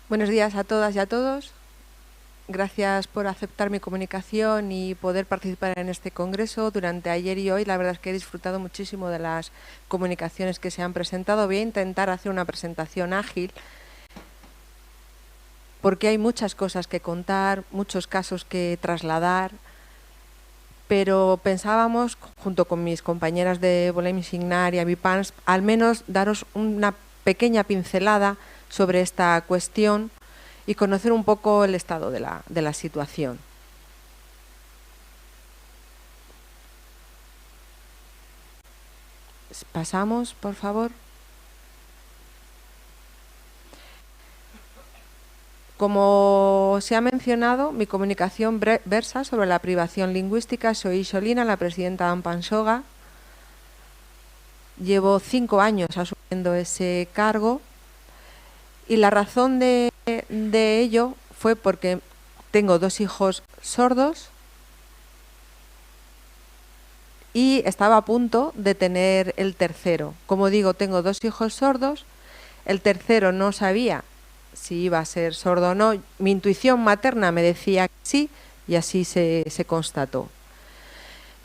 Buenos días a todas y a todos. Gracias por aceptar mi comunicación y poder participar en este congreso. Durante ayer y hoy, la verdad es que he disfrutado muchísimo de las comunicaciones que se han presentado. Voy a intentar hacer una presentación ágil, porque hay muchas cosas que contar, muchos casos que trasladar, pero pensábamos, junto con mis compañeras de Volem Signar y Avipans, al menos daros una pequeña pincelada sobre esta cuestión y conocer un poco el estado de la situación. Pasamos, por favor. Como se ha mencionado, mi comunicación versa sobre la privación lingüística. Soy Xolina, la presidenta de Ampansoga. Llevo 5 años asumiendo ese cargo y la razón de ello fue porque tengo 2 hijos sordos y estaba a punto de tener el tercero. Como digo, tengo 2 hijos sordos, el tercero no sabía si iba a ser sordo o no. Mi intuición materna me decía que sí y así se constató.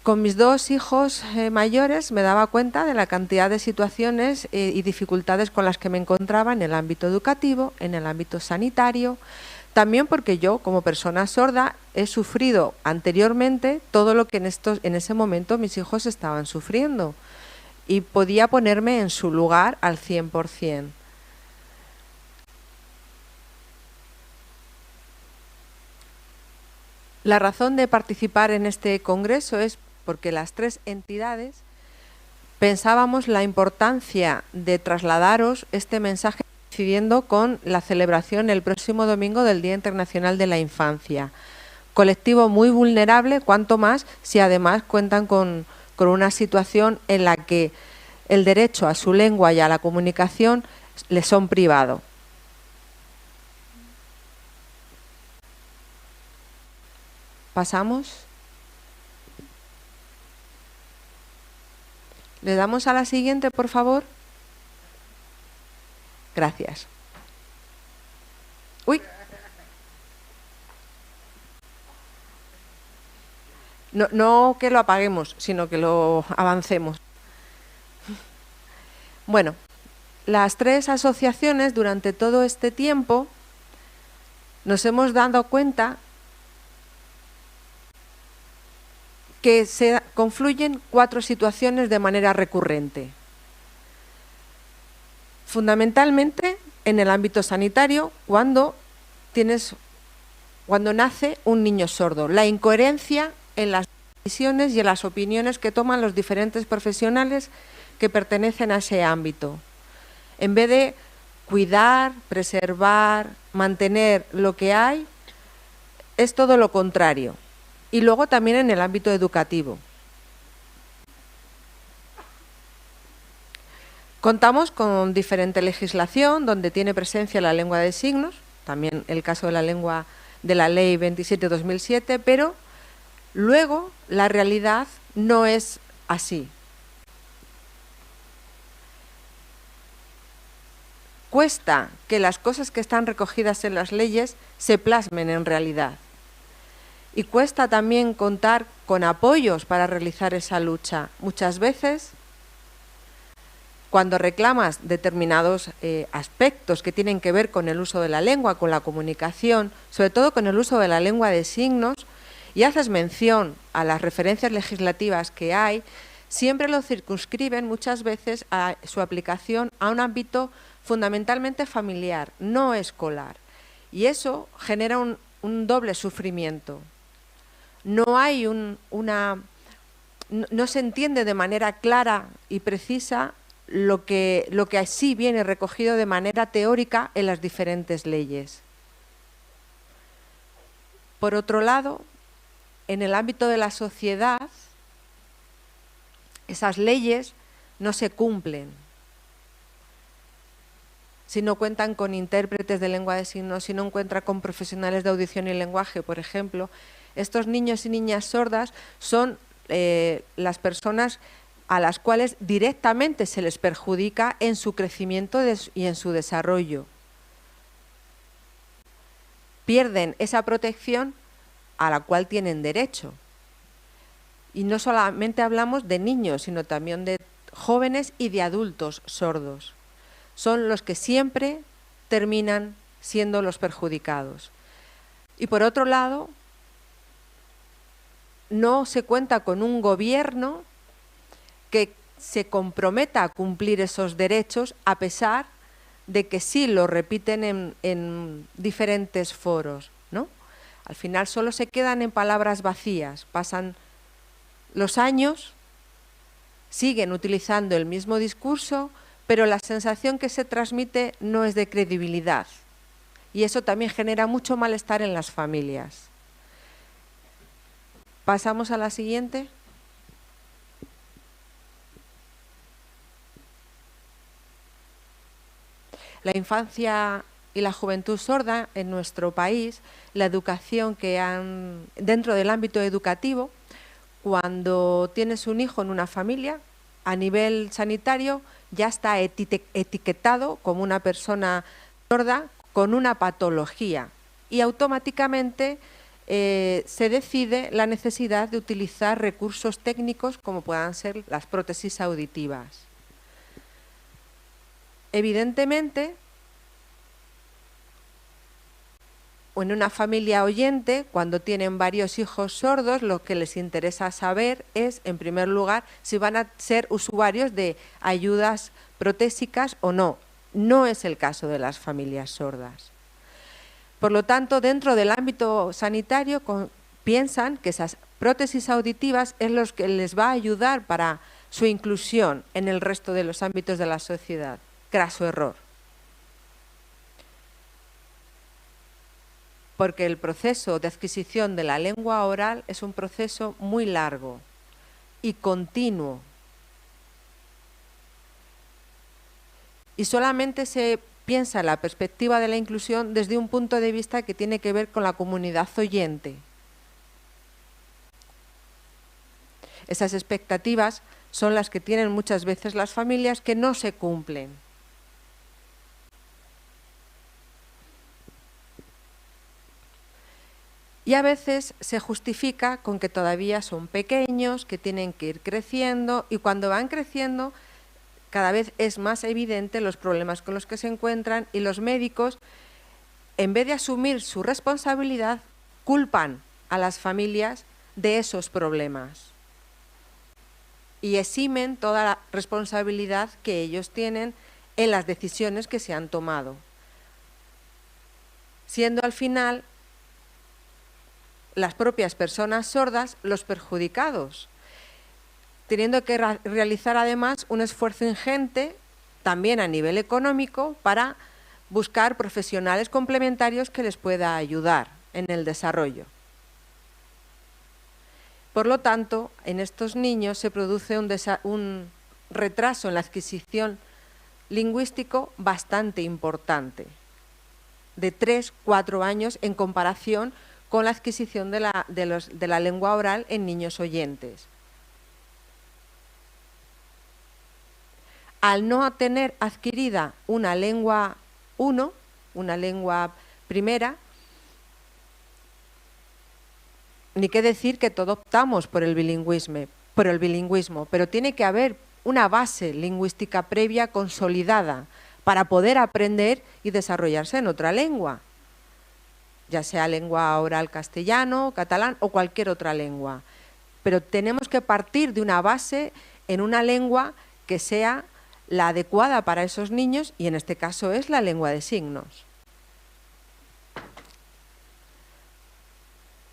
Con mis 2 hijos mayores me daba cuenta de la cantidad de situaciones y dificultades con las que me encontraba en el ámbito educativo, en el ámbito sanitario. También porque yo, como persona sorda, he sufrido anteriormente todo lo que en ese momento mis hijos estaban sufriendo y podía ponerme en su lugar al 100%. La razón de participar en este congreso es porque las 3 entidades pensábamos la importancia de trasladaros este mensaje coincidiendo con la celebración el próximo domingo del Día Internacional de la Infancia. Colectivo muy vulnerable, cuanto más si además cuentan con una situación en la que el derecho a su lengua y a la comunicación les son privado. ¿Pasamos? ¿Le damos a la siguiente, por favor? Gracias. Uy. No que lo apaguemos, sino que lo avancemos. Bueno, las 3 asociaciones durante todo este tiempo nos hemos dado cuenta que se confluyen 4 situaciones de manera recurrente. Fundamentalmente en el ámbito sanitario, cuando nace un niño sordo. La incoherencia en las decisiones y en las opiniones que toman los diferentes profesionales que pertenecen a ese ámbito. En vez de cuidar, preservar, mantener lo que hay, es todo lo contrario. Y luego también en el ámbito educativo. Contamos con diferente legislación donde tiene presencia la lengua de signos, también el caso de la Ley 27/2007, pero luego la realidad no es así. Cuesta que las cosas que están recogidas en las leyes se plasmen en realidad. Y cuesta también contar con apoyos para realizar esa lucha. Muchas veces, cuando reclamas determinados aspectos que tienen que ver con el uso de la lengua, con la comunicación, sobre todo con el uso de la lengua de signos, y haces mención a las referencias legislativas que hay, siempre lo circunscriben muchas veces a su aplicación a un ámbito fundamentalmente familiar, no escolar. Y eso genera un doble sufrimiento. No hay no se entiende de manera clara y precisa lo que así viene recogido de manera teórica en las diferentes leyes. Por otro lado, en el ámbito de la sociedad, esas leyes no se cumplen. Si no cuentan con intérpretes de lengua de signos, si no encuentran con profesionales de audición y lenguaje, por ejemplo, estos niños y niñas sordas son las personas a las cuales directamente se les perjudica en su crecimiento y en su desarrollo. pierden esa protección a la cual tienen derecho. Y no solamente hablamos de niños, sino también de jóvenes y de adultos sordos. Son los que siempre terminan siendo los perjudicados. Y por otro lado, no se cuenta con un gobierno que se comprometa a cumplir esos derechos, a pesar de que sí lo repiten en diferentes foros, ¿no? Al final solo se quedan en palabras vacías, pasan los años, siguen utilizando el mismo discurso, pero la sensación que se transmite no es de credibilidad. Y eso también genera mucho malestar en las familias. Pasamos a la siguiente. La infancia y la juventud sorda en nuestro país, la educación que han dentro del ámbito educativo, cuando tienes un hijo en una familia, a nivel sanitario ya está etiquetado como una persona sorda con una patología y automáticamente se decide la necesidad de utilizar recursos técnicos como puedan ser las prótesis auditivas. Evidentemente, en una familia oyente, cuando tienen varios hijos sordos, lo que les interesa saber es, en primer lugar, si van a ser usuarios de ayudas protésicas o no. No es el caso de las familias sordas. Por lo tanto, dentro del ámbito sanitario, piensan que esas prótesis auditivas es lo que les va a ayudar para su inclusión en el resto de los ámbitos de la sociedad. Craso error. Porque el proceso de adquisición de la lengua oral es un proceso muy largo y continuo. Y solamente se piensa en la perspectiva de la inclusión desde un punto de vista que tiene que ver con la comunidad oyente. Esas expectativas son las que tienen muchas veces las familias que no se cumplen. Y a veces se justifica con que todavía son pequeños, que tienen que ir creciendo, y cuando van creciendo cada vez es más evidente los problemas con los que se encuentran, y los médicos, en vez de asumir su responsabilidad, culpan a las familias de esos problemas y eximen toda la responsabilidad que ellos tienen en las decisiones que se han tomado, siendo al final las propias personas sordas los perjudicados, teniendo que realizar además un esfuerzo ingente, también a nivel económico, para buscar profesionales complementarios que les pueda ayudar en el desarrollo. Por lo tanto, en estos niños se produce un retraso en la adquisición lingüístico bastante importante, de 3-4 años en comparación con la adquisición de la lengua oral en niños oyentes. Al no tener adquirida una lengua 1, una lengua primera, ni qué decir que todos optamos por el bilingüismo, pero tiene que haber una base lingüística previa consolidada para poder aprender y desarrollarse en otra lengua, ya sea lengua oral castellano, catalán o cualquier otra lengua. Pero tenemos que partir de una base en una lengua que sea la adecuada para esos niños, y en este caso es la lengua de signos.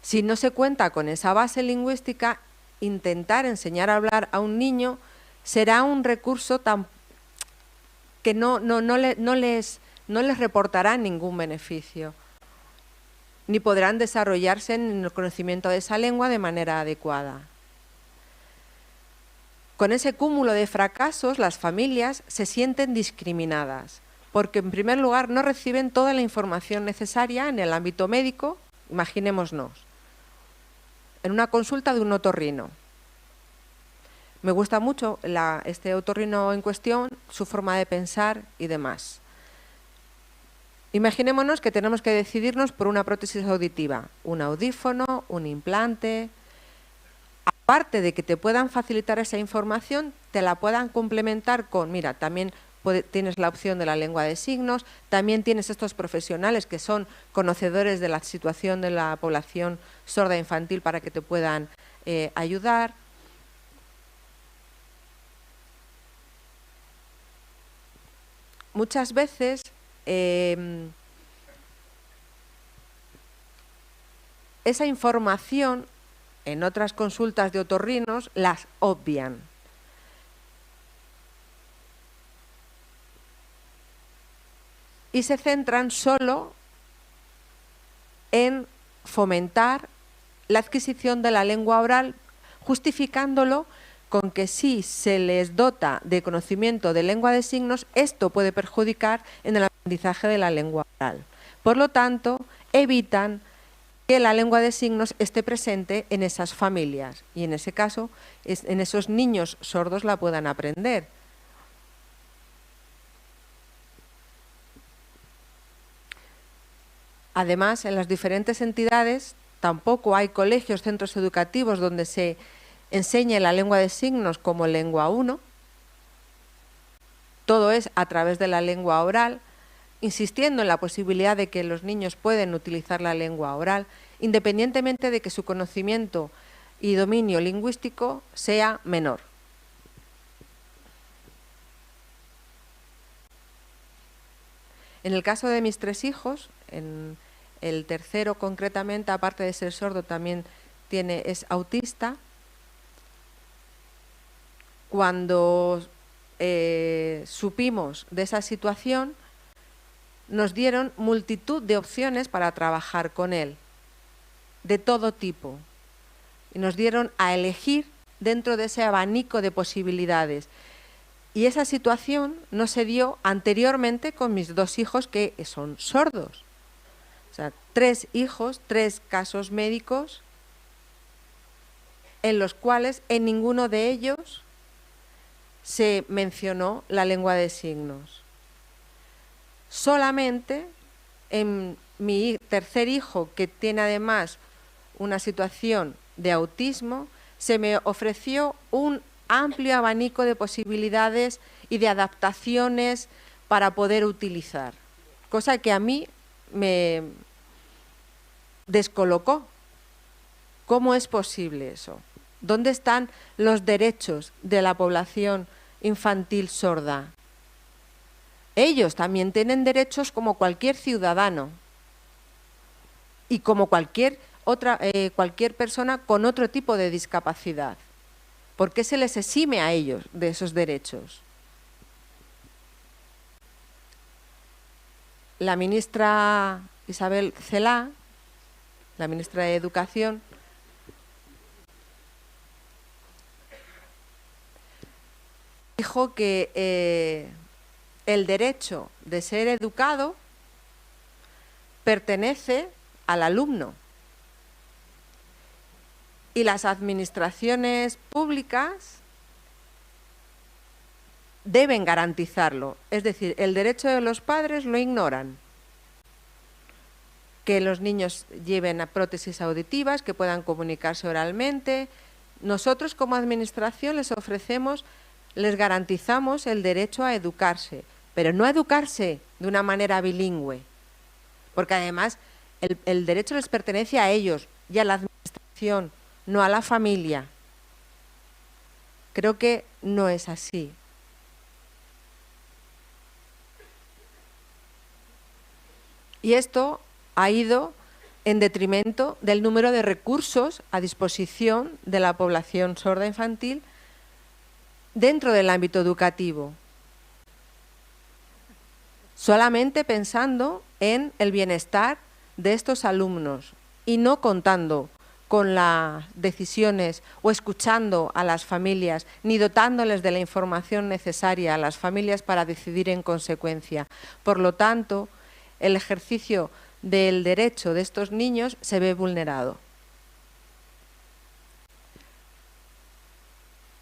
Si no se cuenta con esa base lingüística, intentar enseñar a hablar a un niño será un recurso que no les reportará ningún beneficio, ni podrán desarrollarse en el conocimiento de esa lengua de manera adecuada. Con ese cúmulo de fracasos, las familias se sienten discriminadas, porque en primer lugar no reciben toda la información necesaria en el ámbito médico. Imaginémonos, en una consulta de un otorrino. Me gusta mucho este otorrino en cuestión, su forma de pensar y demás. Imaginémonos que tenemos que decidirnos por una prótesis auditiva, un audífono, un implante. Aparte de que te puedan facilitar esa información, te la puedan complementar con, mira, también tienes la opción de la lengua de signos, también tienes estos profesionales que son conocedores de la situación de la población sorda infantil para que te puedan ayudar. Muchas veces esa información en otras consultas de otorrinos las obvian. Y se centran solo en fomentar la adquisición de la lengua oral, justificándolo con que si se les dota de conocimiento de lengua de signos, esto puede perjudicar en el aprendizaje de la lengua oral. Por lo tanto, evitan que la lengua de signos esté presente en esas familias y en ese caso, en esos niños sordos la puedan aprender. Además, en las diferentes entidades tampoco hay colegios, centros educativos donde se enseñe la lengua de signos como lengua 1. Todo es a través de la lengua oral, insistiendo en la posibilidad de que los niños pueden utilizar la lengua oral, independientemente de que su conocimiento y dominio lingüístico sea menor. En el caso de mis 3 hijos, en el tercero concretamente, aparte de ser sordo, también es autista. Cuando supimos de esa situación, nos dieron multitud de opciones para trabajar con él, de todo tipo. Y nos dieron a elegir dentro de ese abanico de posibilidades. Y esa situación no se dio anteriormente con mis 2 hijos que son sordos. O sea, 3 hijos, 3 casos médicos en los cuales en ninguno de ellos se mencionó la lengua de signos. Solamente en mi tercer hijo, que tiene además una situación de autismo, se me ofreció un amplio abanico de posibilidades y de adaptaciones para poder utilizar, cosa que a mí me descolocó. ¿Cómo es posible eso? ¿Dónde están los derechos de la población infantil sorda? Ellos también tienen derechos como cualquier ciudadano y como cualquier persona con otro tipo de discapacidad. ¿Por qué se les exime a ellos de esos derechos? La ministra Isabel Celaá, la ministra de Educación, dijo que el derecho de ser educado pertenece al alumno y las administraciones públicas deben garantizarlo. Es decir, el derecho de los padres lo ignoran. Que los niños lleven a prótesis auditivas, que puedan comunicarse oralmente. Nosotros como administración les garantizamos el derecho a educarse, pero no a educarse de una manera bilingüe, porque además el derecho les pertenece a ellos y a la administración, no a la familia. Creo que no es así. Y esto ha ido en detrimento del número de recursos a disposición de la población sorda infantil dentro del ámbito educativo, solamente pensando en el bienestar de estos alumnos y no contando con las decisiones o escuchando a las familias, ni dotándoles de la información necesaria a las familias para decidir en consecuencia. Por lo tanto, el ejercicio del derecho de estos niños se ve vulnerado.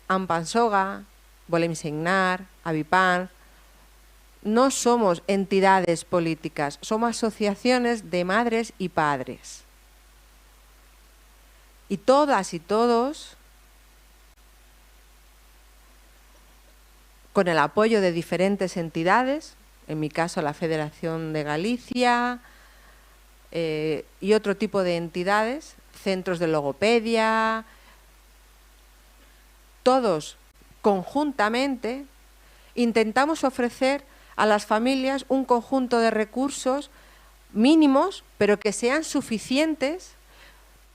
Ampansoga, Volem Signar, Avipán, no somos entidades políticas, somos asociaciones de madres y padres. Y todas y todos, con el apoyo de diferentes entidades, en mi caso la Federación de Galicia y otro tipo de entidades, centros de logopedia, todos conjuntamente intentamos ofrecer a las familias un conjunto de recursos mínimos, pero que sean suficientes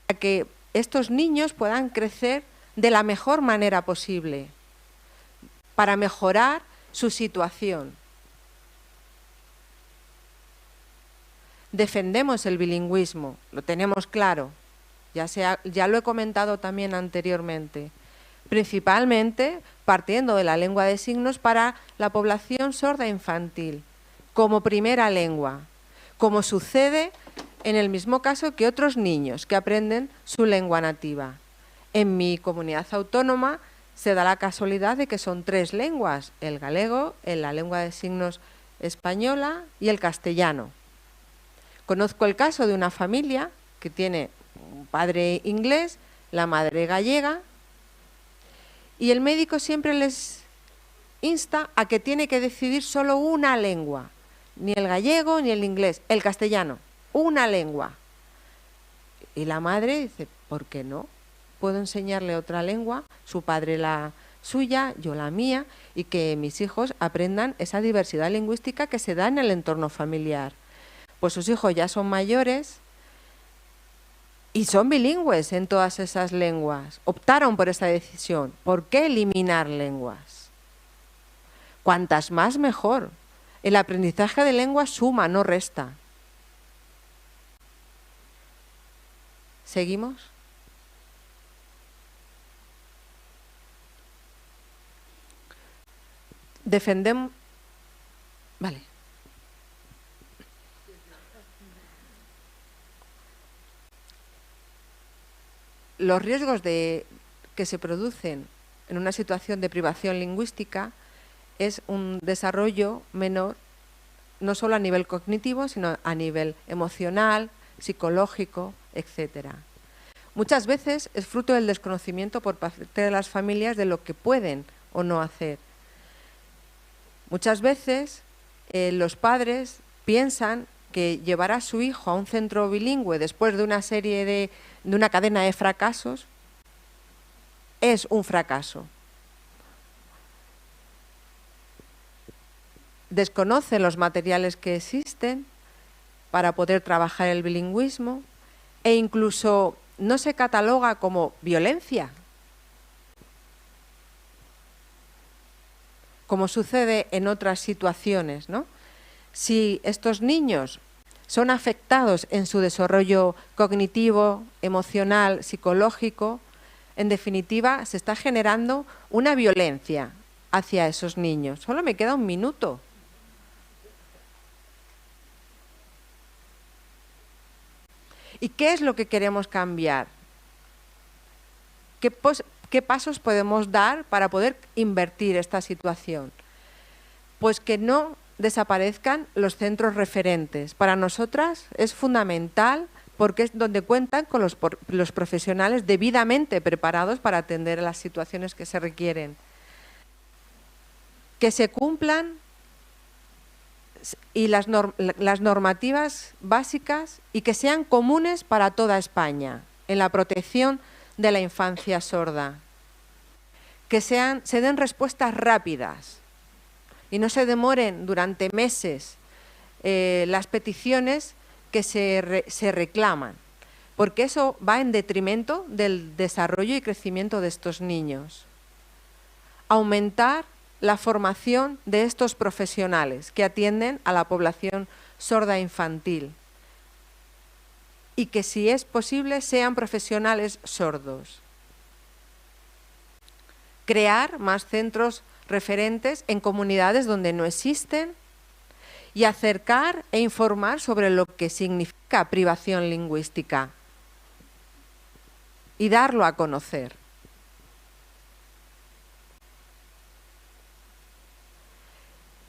para que estos niños puedan crecer de la mejor manera posible, para mejorar su situación. Defendemos el bilingüismo, lo tenemos claro, ya lo he comentado también anteriormente, principalmente partiendo de la lengua de signos para la población sorda infantil, como primera lengua, como sucede en el mismo caso que otros niños que aprenden su lengua nativa. En mi comunidad autónoma se da la casualidad de que son 3 lenguas, el galego, la lengua de signos española y el castellano. Conozco el caso de una familia que tiene un padre inglés, la madre gallega, y el médico siempre les insta a que tiene que decidir solo una lengua, ni el gallego ni el inglés, el castellano, una lengua. Y la madre dice, ¿por qué no? Puedo enseñarle otra lengua, su padre la suya, yo la mía, y que mis hijos aprendan esa diversidad lingüística que se da en el entorno familiar. Pues sus hijos ya son mayores y son bilingües en todas esas lenguas. Optaron por esa decisión. ¿Por qué eliminar lenguas? Cuantas más mejor. El aprendizaje de lenguas suma, no resta. ¿Seguimos? Defendemos... Vale. Los riesgos que se producen en una situación de privación lingüística es un desarrollo menor, no solo a nivel cognitivo, sino a nivel emocional, psicológico, etc. Muchas veces es fruto del desconocimiento por parte de las familias de lo que pueden o no hacer. Muchas veces los padres piensan que llevar a su hijo a un centro bilingüe después de una serie de una cadena de fracasos es un fracaso. Desconocen los materiales que existen para poder trabajar el bilingüismo e incluso no se cataloga como violencia, como sucede en otras situaciones, ¿no? Si estos niños son afectados en su desarrollo cognitivo, emocional, psicológico, en definitiva se está generando una violencia hacia esos niños. Solo me queda un minuto. ¿Y qué es lo que queremos cambiar? ¿Qué pasos podemos dar para poder invertir esta situación? Pues que no desaparezcan los centros referentes. Para nosotras es fundamental porque es donde cuentan con los profesionales debidamente preparados para atender a las situaciones que se requieren. Que se cumplan y las normativas básicas y que sean comunes para toda España en la protección de la infancia sorda. Que se den respuestas rápidas y no se demoren durante meses las peticiones que se reclaman, porque eso va en detrimento del desarrollo y crecimiento de estos niños. Aumentar la formación de estos profesionales que atienden a la población sorda infantil y que, si es posible, sean profesionales sordos. Crear más centros referentes en comunidades donde no existen y acercar e informar sobre lo que significa privación lingüística y darlo a conocer.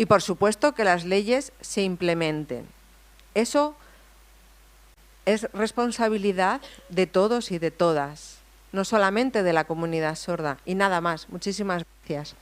Y por supuesto que las leyes se implementen. Eso es responsabilidad de todos y de todas, no solamente de la comunidad sorda. Y nada más. Muchísimas gracias.